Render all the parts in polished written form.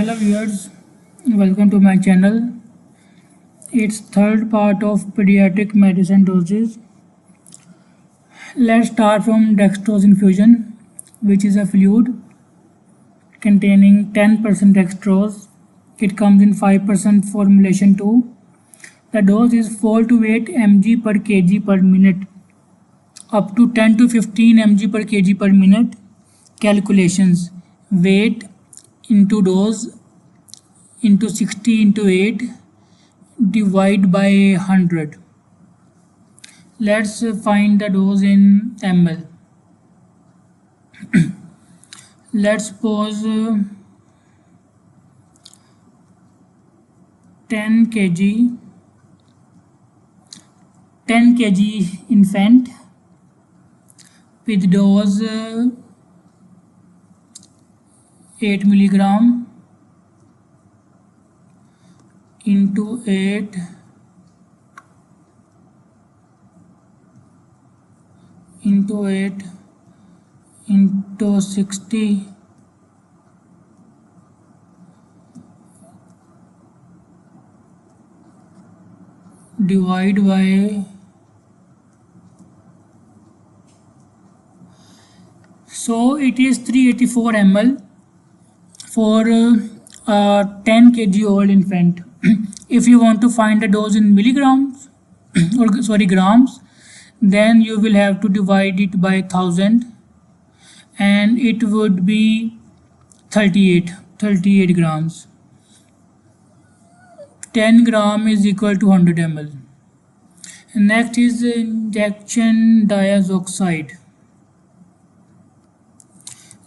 Hello viewers, welcome to my channel. It's third part of pediatric medicine doses. Let's start from dextrose infusion, which is a fluid containing 10% dextrose. It comes in 5% formulation too. The dose is 4 to 8 mg per kg per minute, up to 10 to 15 mg per kg per minute. Calculations: weight into dose into 60 into 8 divide by 100. Let's find the dose in ml. Let's suppose 10 kg infant with dose 8 milligram into 8 into 8 into 60 divide by, so it is 384 ml for a 10 kg old infant. If you want to find the dose in milligrams or grams, then you will have to divide it by 1000 and it would be 38 grams. 10 gram is equal to 100 ml. Next is injection diazoxide.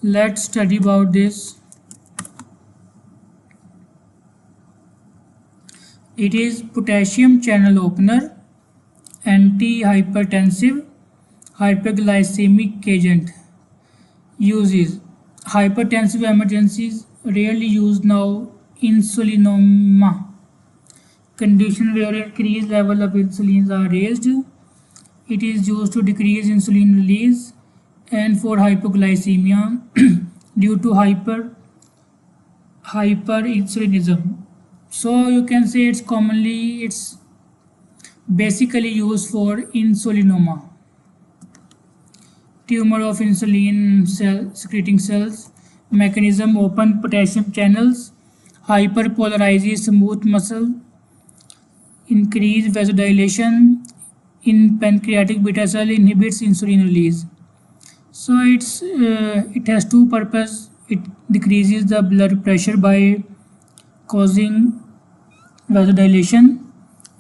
Let's study about this. It is potassium channel opener, antihypertensive, hyperglycemic agent. Uses: hypertensive emergencies, rarely used now. Insulinoma, condition where increased level of insulins are raised. It is used to decrease insulin release and for hypoglycemia due to hyperinsulinism. So you can say it's basically used for insulinoma, tumor of insulin secreting cells. Mechanism: open potassium channels, hyperpolarizes smooth muscle, increase vasodilation in pancreatic beta cell, inhibits insulin release. So it has two purposes. It decreases the blood pressure by causing vasodilation,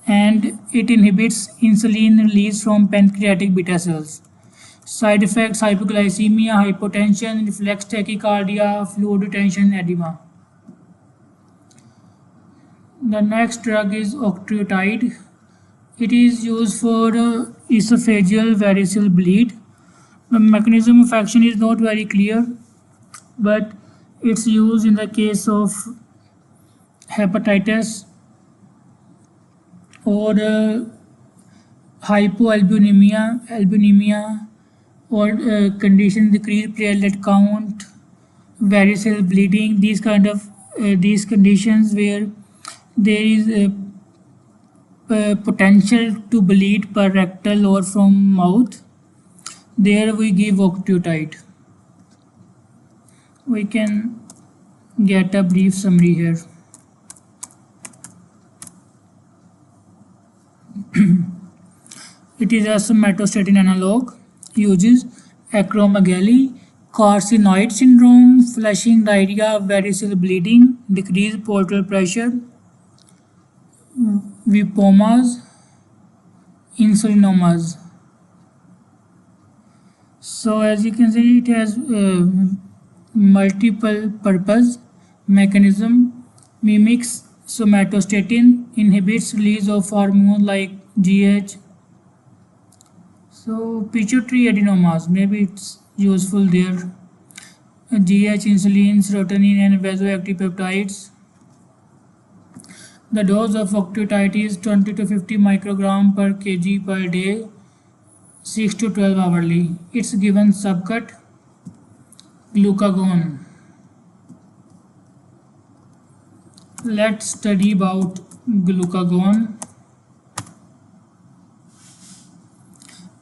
and it inhibits insulin release from pancreatic beta cells. Side effects: hypoglycemia, hypotension, reflex tachycardia, fluid retention, edema. The next drug is octreotide. It is used for esophageal varicose bleed. The mechanism of action is not very clear, but it's used in the case of hepatitis or hypoalbuminemia or condition decreased platelet count, varicose bleeding. These conditions where there is a potential to bleed per rectal or from mouth, there we give octreotide. We can get a brief summary here. It is a somatostatin analog. Uses: acromegaly, carcinoid syndrome, flushing diarrhea, varicose bleeding, decreased portal pressure, lipomas, insulinomas. So as you can see, it has multiple purpose. Mechanism: mimics somatostatin, inhibits release of hormone like GH. So pituitary adenomas, maybe it's useful there. GH, insulin, serotonin and vasoactive peptides. The dose of octreotide is 20 to 50 microgram per kg per day, 6 to 12 hourly. It's given subcut glucagon. Let's study about glucagon.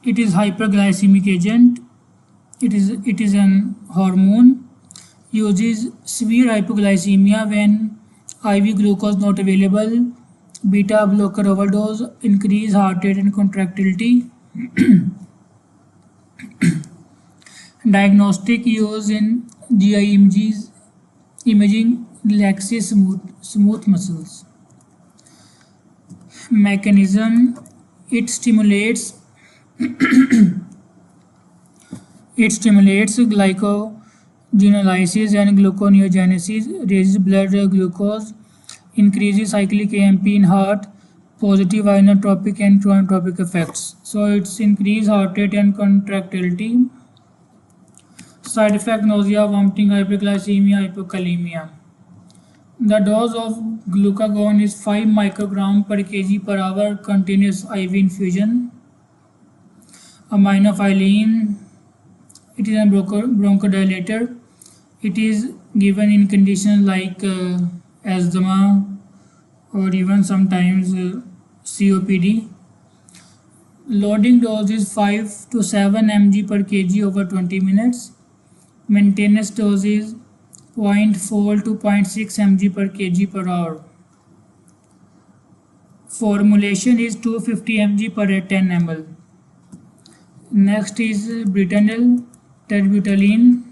It is hyperglycemic agent. It is an hormone. Uses severe hypoglycemia when IV glucose not available. Beta blocker overdose, increase heart rate and contractility. Diagnostic use in GI imaging relaxes smooth muscles. Mechanism: it stimulates glycogenolysis and gluconeogenesis, raises blood glucose, increases cyclic AMP in heart, positive inotropic and chronotropic effects. So it's increase heart rate and contractility. Side effect: nausea, vomiting, hyperglycemia, hypokalemia. The dose of glucagon is 5 microgram per kg per hour continuous IV infusion. Aminophylline, it is a bronchodilator. It is given in conditions like asthma or even sometimes COPD. Loading dose is 5 to 7 mg per kg over 20 minutes. Maintenance dose is 0.4 to 0.6 mg per kg per hour. Formulation is 250 mg per 10 ml. Next is Britanil, terbutaline.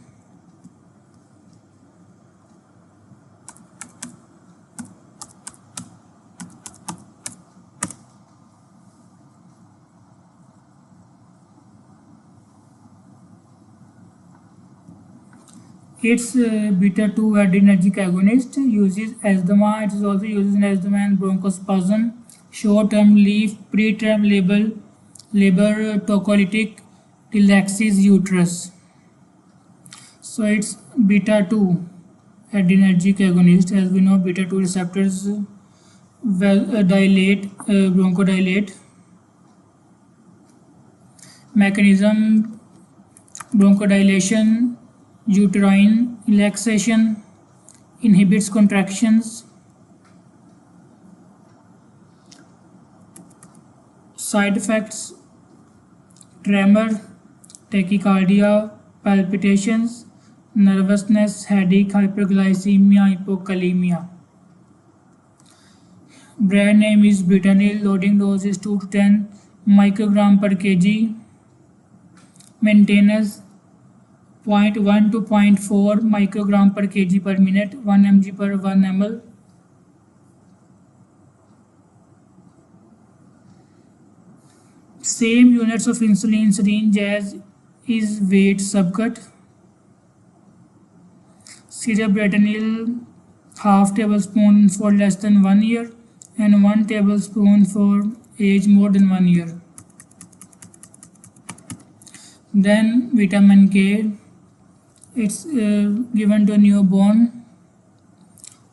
It's beta-2 adrenergic agonist, uses asthma. It is also used in asthma and bronchospasm. Short-term relief, pre-term labor tocolytic, relaxes uterus. So it's beta-2 adrenergic agonist. As we know, beta-2 receptors bronchodilate. Mechanism: bronchodilation, uterine relaxation, inhibits contractions. Side effects: tremor, tachycardia, palpitations, nervousness, headache, hyperglycemia, hypokalemia. Brand name is Britanil. Loading dose is 2 to 10 microgram per kg. Maintenance: 0.1 to 0.4 microgram per kg per minute, 1 mg per 1 ml. Same units of insulin syringe as is weight subcut. Syrup Britanil, half tablespoon for less than 1 year and 1 tablespoon for age more than 1 year. Then vitamin K. It's given to newborn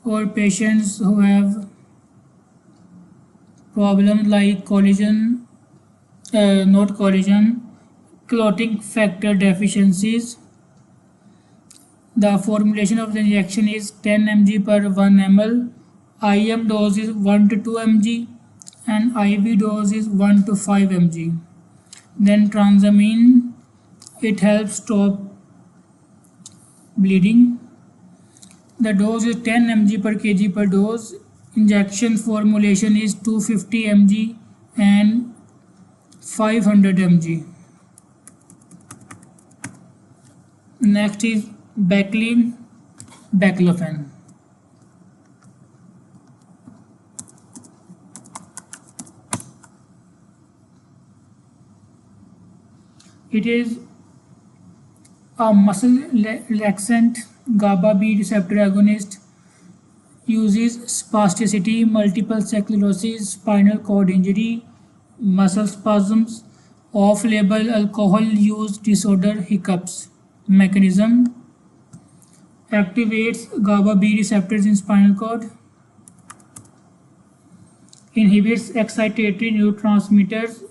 or patients who have problems like clotting factor deficiencies. The formulation of the injection is 10 mg per 1 ml. IM dose is 1 to 2 mg and IV dose is 1 to 5 mg. Then transamine, it helps stop bleeding. The dose is 10 mg per kg per dose. Injection formulation is 250 mg and 500 mg. Next is baclofen. It is a muscle relaxant, GABA B receptor agonist, uses spasticity, multiple sclerosis, spinal cord injury, muscle spasms, off-label alcohol use disorder, hiccups. Mechanism: activates GABA B receptors in spinal cord, inhibits excitatory neurotransmitters,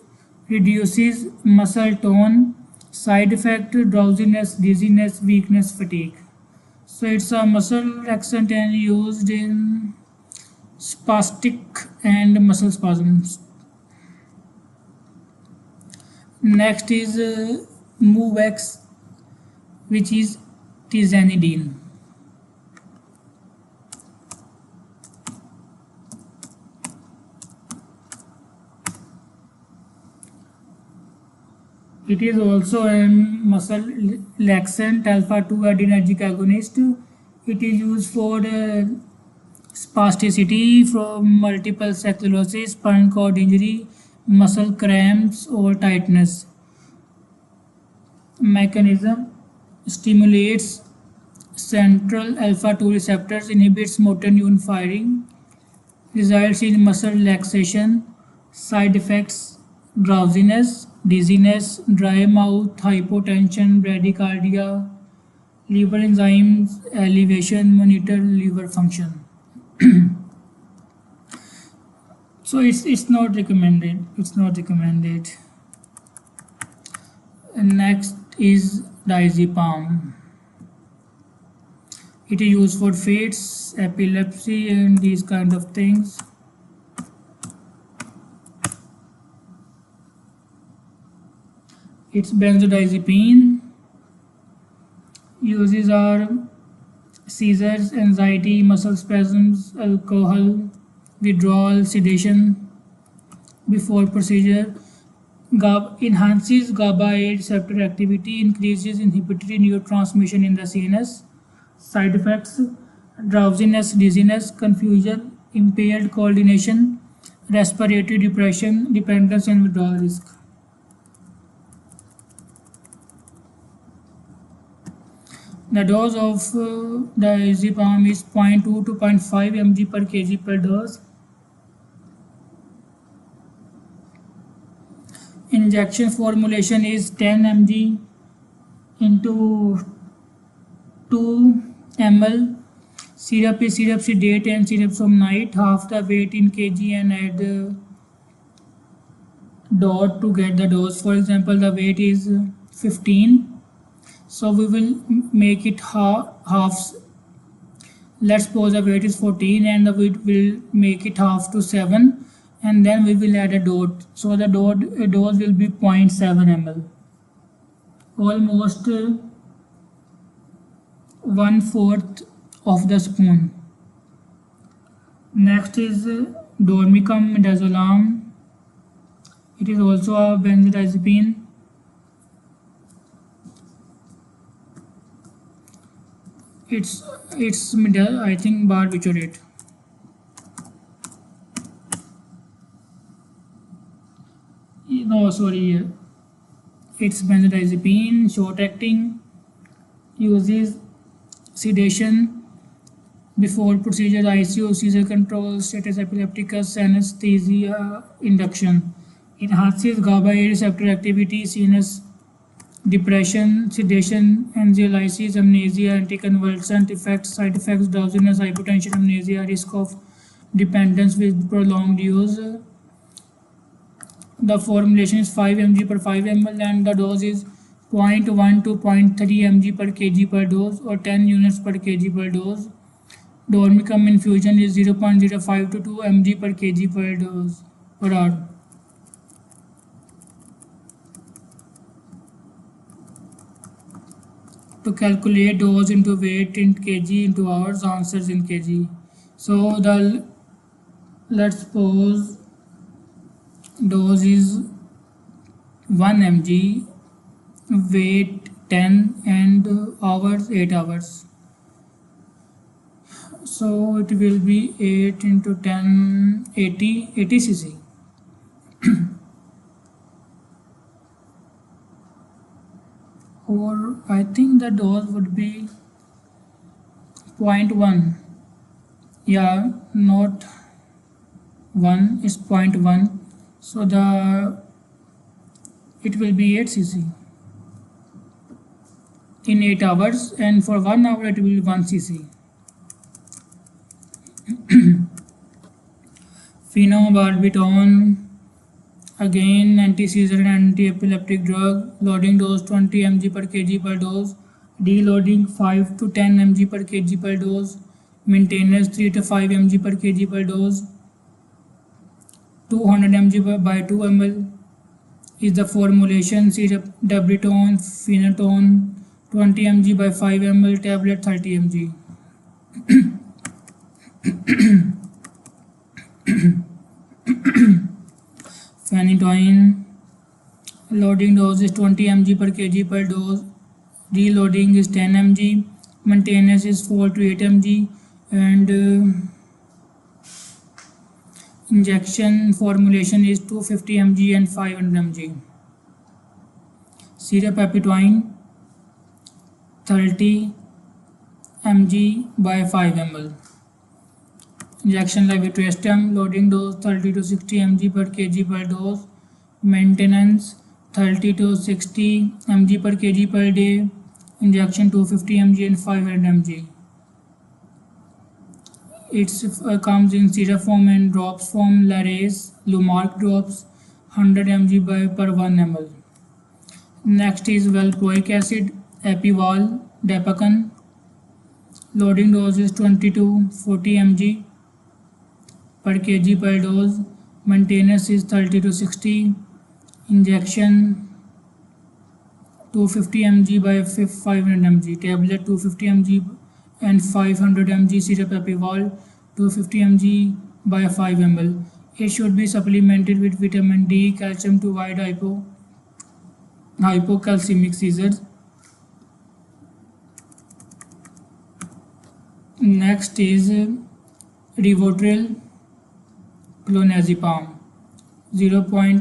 reduces muscle tone. Side effect: drowsiness, dizziness, weakness, fatigue. So it's a muscle relaxant and used in spastic and muscle spasms. Next is Movex, which is tizanidine. It is also a muscle laxant, alpha-2 adrenergic agonist. It is used for spasticity from multiple sclerosis, spinal cord injury, muscle cramps or tightness. Mechanism: stimulates central alpha-2 receptors, inhibits motor neuron firing, results in muscle relaxation. Side effects: drowsiness, dizziness, dry mouth, hypotension, bradycardia, liver enzymes elevation, monitor liver function. So it's not recommended. It's not recommended. And next is diazepam. It is used for fits, epilepsy, and these kind of things. It's benzodiazepine. Uses are seizures, anxiety, muscle spasms, alcohol withdrawal, sedation before procedure. Enhances GABA A receptor activity, increases inhibitory neurotransmission in the CNS. Side effects: drowsiness, dizziness, confusion, impaired coordination, respiratory depression, dependence, and withdrawal risk. The dose of diazepam is 0.2 to 0.5 mg per kg per dose. Injection formulation is 10 mg into 2 ml. Syrup is syrup sedate and syrup somnite, half the weight in kg, and add dot to get the dose. For example, the weight is 15. So we will make it halves. Let's suppose the weight is 14 and we will make it half to 7, and then we will add a dot. So the dose will be 0.7 ml. Almost 1/4 of the spoon. Next is dormicum midazolam. It is also a benzodiazepine. It's I think barbiturate. No, sorry. It's benzodiazepine, short acting. Uses sedation before procedure, ICU, seizure control, status epilepticus, anesthesia induction. Enhances GABA A receptor activity, CNS depression, sedation, anxiolysis, amnesia, anticonvulsant effects. Side effects: drowsiness, hypotension, amnesia, risk of dependence with prolonged use. The formulation is 5 mg per 5 ml and the dose is 0.1 to 0.3 mg per kg per dose or 10 units per kg per dose. Dormicum infusion is 0.05 to 2 mg per kg per dose per hour. To calculate dose into weight in kg into hours, answers in kg. So let's suppose dose is 1 mg, weight 10 and hours 8 hours. So it will be 8 into 10, 80 cc. Or I think the dose would be 0.1. Yeah, not 1 is 0.1. So it will be 8 cc in 8 hours, and for 1 hour it will be 1 cc. Phenobarbital, again anti-seizure and anti-epileptic drug. Loading dose 20 mg per kg per dose. Deloading 5 to 10 mg per kg per dose. maintenance 3 to 5 mg per kg per dose. 200 mg by 2 ml is the formulation. Syrup Debritone, Phenatone 20 mg by 5 ml, tablet 30 mg. Phenytoin, loading dose is 20 mg per kg per dose. Reloading is 10 mg. Maintenance is 4 to 8 mg. And injection formulation is 250 mg and 500 mg. Syrup Epitoin 30 mg by 5 ml. Injection levetiracetam, loading dose 30 to 60 mg per kg per dose. Maintenance 30 to 60 mg per kg per day. Injection 250 mg and 500 mg. It comes in syrup form and drops form. Lares, Lumark drops 100 mg by per 1 ml. Next is valproic acid, Epival, Depakan. Loading dose is 20 to 40 mg per kg per dose. Maintenance is 30 to 60. Injection 250 mg by 500 mg. Tablet 250 mg and 500 mg. Syrup Epival 250 mg by 5 ml. It should be supplemented with vitamin D, calcium to avoid hypocalcemic seizures. Next is Rivotril, Clonazepam 0.01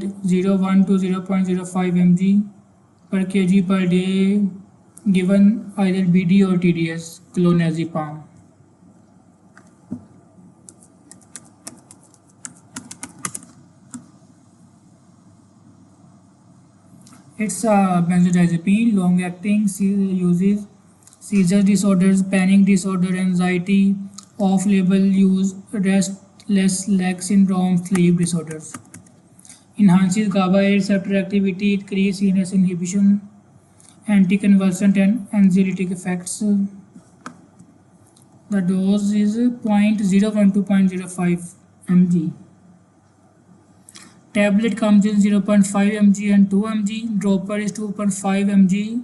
to 0.05 mg per kg per day, given either BD or TDS. Clonazepam. It's a benzodiazepine, long-acting, uses seizure disorders, panic disorder, anxiety, off-label use, restless leg syndrome, sleep disorders. Enhances GABA receptor activity, increases CNS inhibition, anticonvulsant and anxiolytic effects. The dose is 0.01 to 0.05 mg. Tablet comes in 0.5 mg and 2 mg. Dropper is 2.5 mg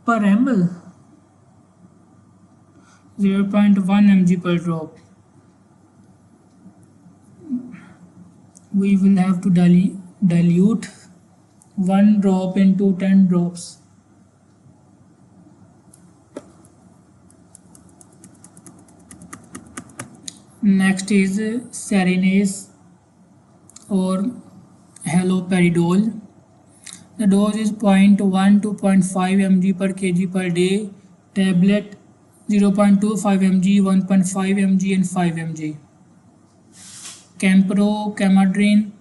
per ml. 0.1 mg per drop. We will have to dilute 1 drop into 10 drops. Next is Serenase or haloperidol. The dose is 0.1 to 0.5 mg per kg per day. Tablet 0.25 mg, 1.5 mg and 5 mg. Campro, Camadrin,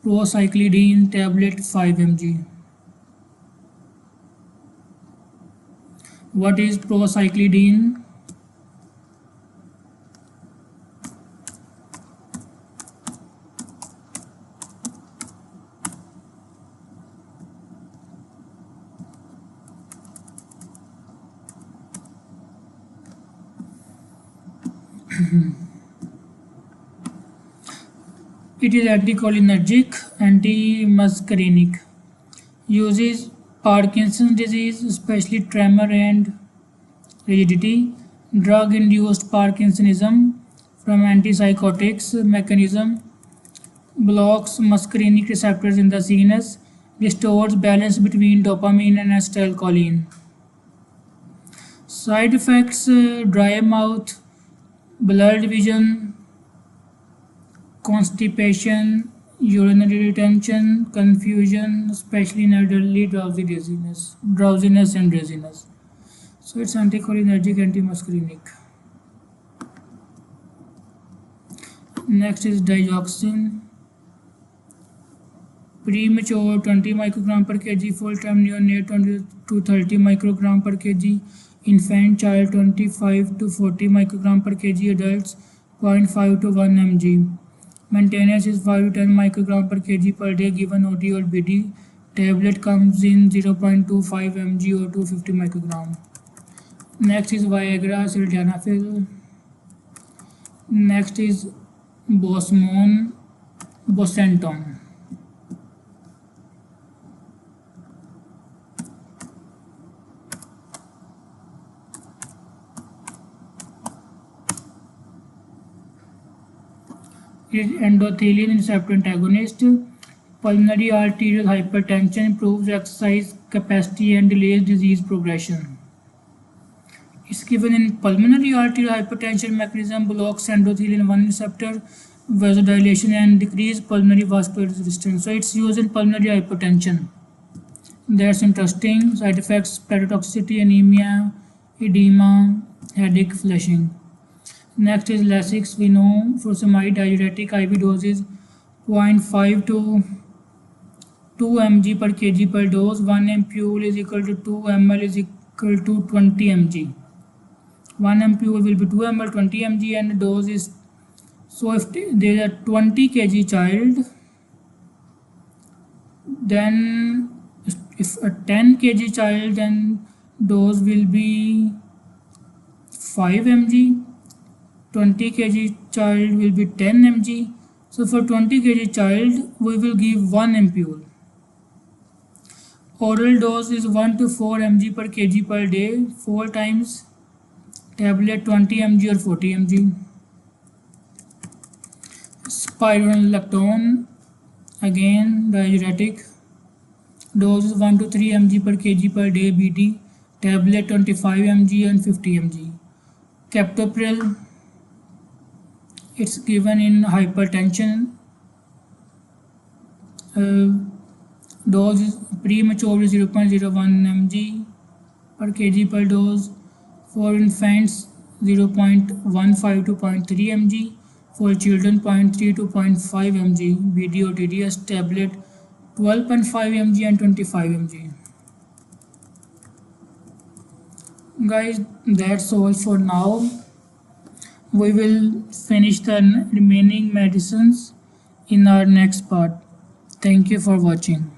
Procyclidine, tablet 5 mg. What is procyclidine? It is anticholinergic, anti-muscarinic. Uses Parkinson's disease, especially tremor and rigidity. Drug-induced Parkinsonism from antipsychotics. Mechanism: blocks muscarinic receptors in the CNS. Restores balance between dopamine and acetylcholine. Side effects: dry mouth, blurred vision, constipation, urinary retention, confusion, especially in elderly, drowsiness and dizziness. So it's anticholinergic, antimuscarinic. Next is digoxin. Premature 20 microgram per kg, full-term neonate 20 to 30 microgram per kg, infant child 25 to 40 microgram per kg, adults 0.5 to 1 mg. Maintenance is 5 to 10 microgram per kg per day, given OD or BD. Tablet comes in 0.25 mg or 250 microgram. Next is Viagra, sildenafil. Next is Bosmon, Bosenton. It is endothelin receptor antagonist. Pulmonary arterial hypertension improves exercise capacity and delays disease progression. It's given in pulmonary arterial hypertension mechanism blocks endothelin 1 receptor vasodilation and decrease pulmonary vascular resistance. So it's used in pulmonary hypertension. That's interesting. Side effects: hepatotoxicity, anemia, edema, headache, flushing. Next is Lasix. We know furosemide diuretic, IV dose is 0.5 to 2 mg per kg per dose. 1 ampule is equal to 2 ml is equal to 20 mg. 1 ampule will be 2 ml, 20 mg, and the dose is, so if there is a 20 kg child, then if a 10 kg child, then dose will be 5 mg. 20 kg child will be 10 mg. So for 20 kg child, we will give 1 ampule. Oral dose is 1 to 4 mg per kg per day, 4 times. Tablet 20 mg or 40 mg. Spironolactone, again diuretic. Dose is 1 to 3 mg per kg per day BD. Tablet 25 mg and 50 mg. Captopril, it's given in hypertension. Dose is premature is 0.01 mg per kg per dose. For infants 0.15 to 0.3 mg. For children 0.3 to 0.5 mg. BD or TDS. Tablet 12.5 mg and 25 mg. Guys, that's all for now. We will finish the remaining medicines in our next part. Thank you for watching.